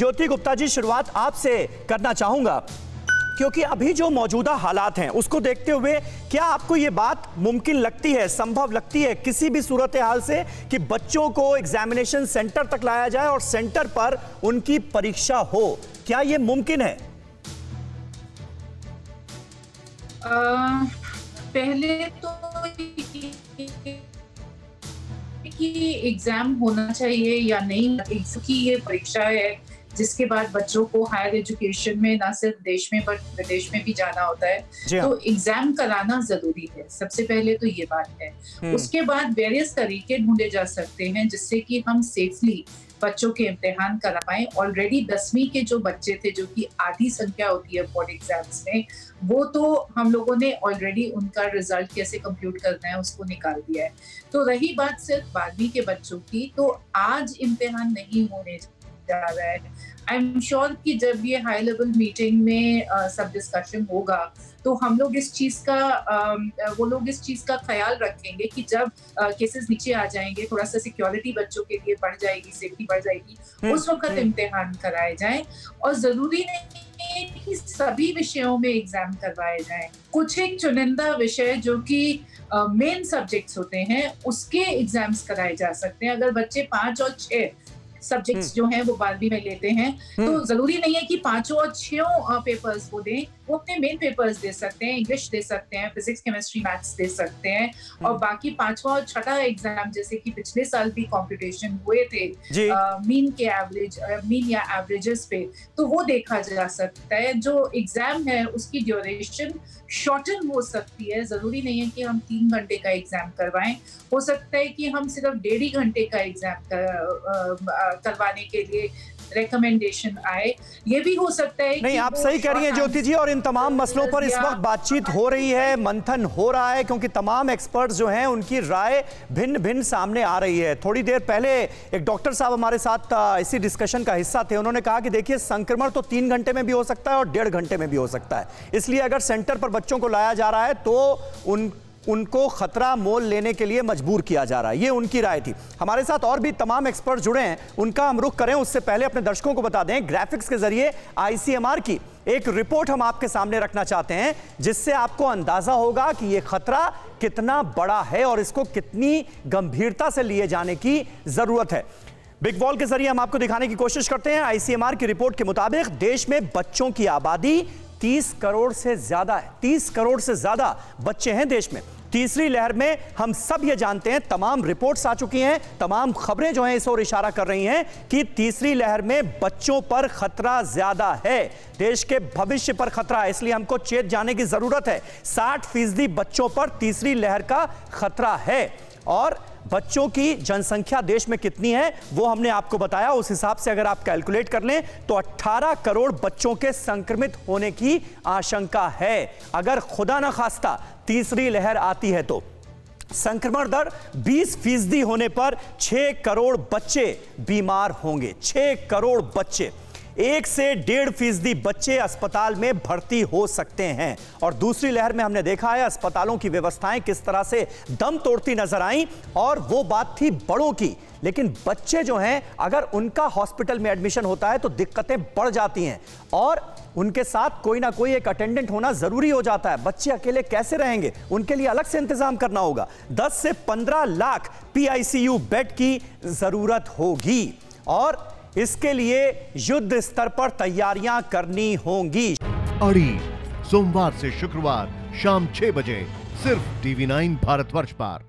ज्योति गुप्ता जी, शुरुआत आपसे करना चाहूंगा, क्योंकि अभी जो मौजूदा हालात हैं उसको देखते हुए क्या आपको ये बात मुमकिन लगती है, संभव लगती है किसी भी सूरत हाल से कि बच्चों को एग्जामिनेशन सेंटर तक लाया जाए और सेंटर पर उनकी परीक्षा हो? क्या ये मुमकिन है? पहले तो कि एग्जाम होना चाहिए या नहीं, कि ये परीक्षा है जिसके बाद बच्चों को हायर एजुकेशन में ना सिर्फ देश में बट विदेश में भी जाना होता है, तो एग्जाम कराना जरूरी है। सबसे पहले तो ये बात है। उसके बाद वेरियस तरीके ढूंढे जा सकते हैं जिससे कि हम सेफली बच्चों के इम्तिहान करा पाए। ऑलरेडी 10वीं के जो बच्चे थे, जो कि आधी संख्या होती है बोर्ड एग्जाम्स में, वो तो हम लोगों ने ऑलरेडी उनका रिजल्ट कैसे कंप्यूट करना है उसको निकाल दिया है। तो रही बात सिर्फ 12वीं के बच्चों की, तो आज इम्तिहान नहीं होने जा रहा है। आई एम श्योर कि जब ये हाई लेवल मीटिंग में सब डिस्कशन होगा तो हम लोग इस चीज का वो लोग इस चीज का ख्याल रखेंगे कि जब केसेस नीचे आ जाएंगे, थोड़ा सा सिक्योरिटी बच्चों के लिए बढ़ जाएगी, सेफ्टी बढ़ जाएगी, उस वक्त इम्तिहान कराए जाएं। और जरूरी नहीं है कि सभी विषयों में एग्जाम करवाए जाएं। कुछ एक चुनिंदा विषय जो कि मेन सब्जेक्ट्स होते हैं उसके एग्जाम्स कराए जा सकते हैं। अगर बच्चे 5 और 6 सब्जेक्ट्स जो हैं वो 12वीं में लेते हैं, तो जरूरी नहीं है कि 5 और 6 पेपर्स वो दें। वो अपने मेन पेपर्स दे सकते हैं, इंग्लिश दे सकते हैं, फिजिक्स, केमिस्ट्री, मैथ्स दे सकते हैं। और बाकी 5वां और 6ठा एग्जाम, जैसे कि पिछले साल भी कंपटीशन हुए थे मीन या एवरेजेस पे, तो वो देखा जा सकता है। जो एग्जाम है उसकी ड्यूरेशन शॉर्टन हो सकती है। जरूरी नहीं है कि हम 3 घंटे का एग्जाम करवाएं। हो सकता है कि हम सिर्फ 1.5 घंटे का एग्जाम करवाने के लिए रिकमेंडेशन आए। ये भी हो सकता है नहीं, आप सही कह रही हैं ज्योति जी, और इन तमाम मसलों पर इस वक्त बातचीत हो रही है, मंथन हो रहा है, क्योंकि तमाम एक्सपर्ट्स जो हैं उनकी राय भिन्न भिन्न सामने आ रही है। थोड़ी देर पहले एक डॉक्टर साहब हमारे साथ इसी डिस्कशन का हिस्सा थे। उन्होंने कहा कि देखिए, संक्रमण तो 3 घंटे में भी हो सकता है और 1.5 घंटे में भी हो सकता है, इसलिए अगर सेंटर पर बच्चों को लाया जा रहा है तो उनको खतरा मोल लेने के लिए मजबूर किया जा रहा है। ये उनकी राय थी। हमारे साथ और भी तमाम एक्सपर्ट जुड़े हैं, उनका हम रुख करें उससे पहले अपने दर्शकों को बता दें, ग्राफिक्स के जरिए आईसीएमआर की एक रिपोर्ट हम आपके सामने रखना चाहते हैं, जिससे आपको अंदाजा होगा कि यह खतरा कितना बड़ा है और इसको कितनी गंभीरता से लिए जाने की जरूरत है। बिग वॉल के जरिए हम आपको दिखाने की कोशिश करते हैं। आईसीएमआर की रिपोर्ट के मुताबिक देश में बच्चों की आबादी 30 करोड़ से ज्यादा है। 30 करोड़ से ज्यादा बच्चे हैं देश में। तीसरी लहर में हम सब ये जानते हैं, तमाम रिपोर्ट्स आ चुकी हैं, तमाम खबरें जो हैं इस ओर इशारा कर रही हैं कि तीसरी लहर में बच्चों पर खतरा ज्यादा है, देश के भविष्य पर खतरा है। इसलिए हमको चेत जाने की जरूरत है। 60% बच्चों पर तीसरी लहर का खतरा है। और बच्चों की जनसंख्या देश में कितनी है वो हमने आपको बताया। उस हिसाब से अगर आप कैलकुलेट कर लें तो 18 करोड़ बच्चों के संक्रमित होने की आशंका है। अगर खुदा न खास्ता तीसरी लहर आती है तो संक्रमण दर 20% होने पर 6 करोड़ बच्चे बीमार होंगे। 6 करोड़ बच्चे, 1 से 1.5% बच्चे अस्पताल में भर्ती हो सकते हैं। और दूसरी लहर में हमने देखा है अस्पतालों की व्यवस्थाएं किस तरह से दम तोड़ती नजर आईं, और वो बात थी बड़ों की। लेकिन बच्चे जो हैं, अगर उनका हॉस्पिटल में एडमिशन होता है तो दिक्कतें बढ़ जाती हैं और उनके साथ कोई ना कोई एक अटेंडेंट होना जरूरी हो जाता है। बच्चे अकेले कैसे रहेंगे, उनके लिए अलग से इंतजाम करना होगा। 10 से 15 लाख PICU बेड की जरूरत होगी और इसके लिए युद्ध स्तर पर तैयारियां करनी होंगी। अड़ी सोमवार से शुक्रवार शाम 6 बजे सिर्फ TV9 भारतवर्ष पर।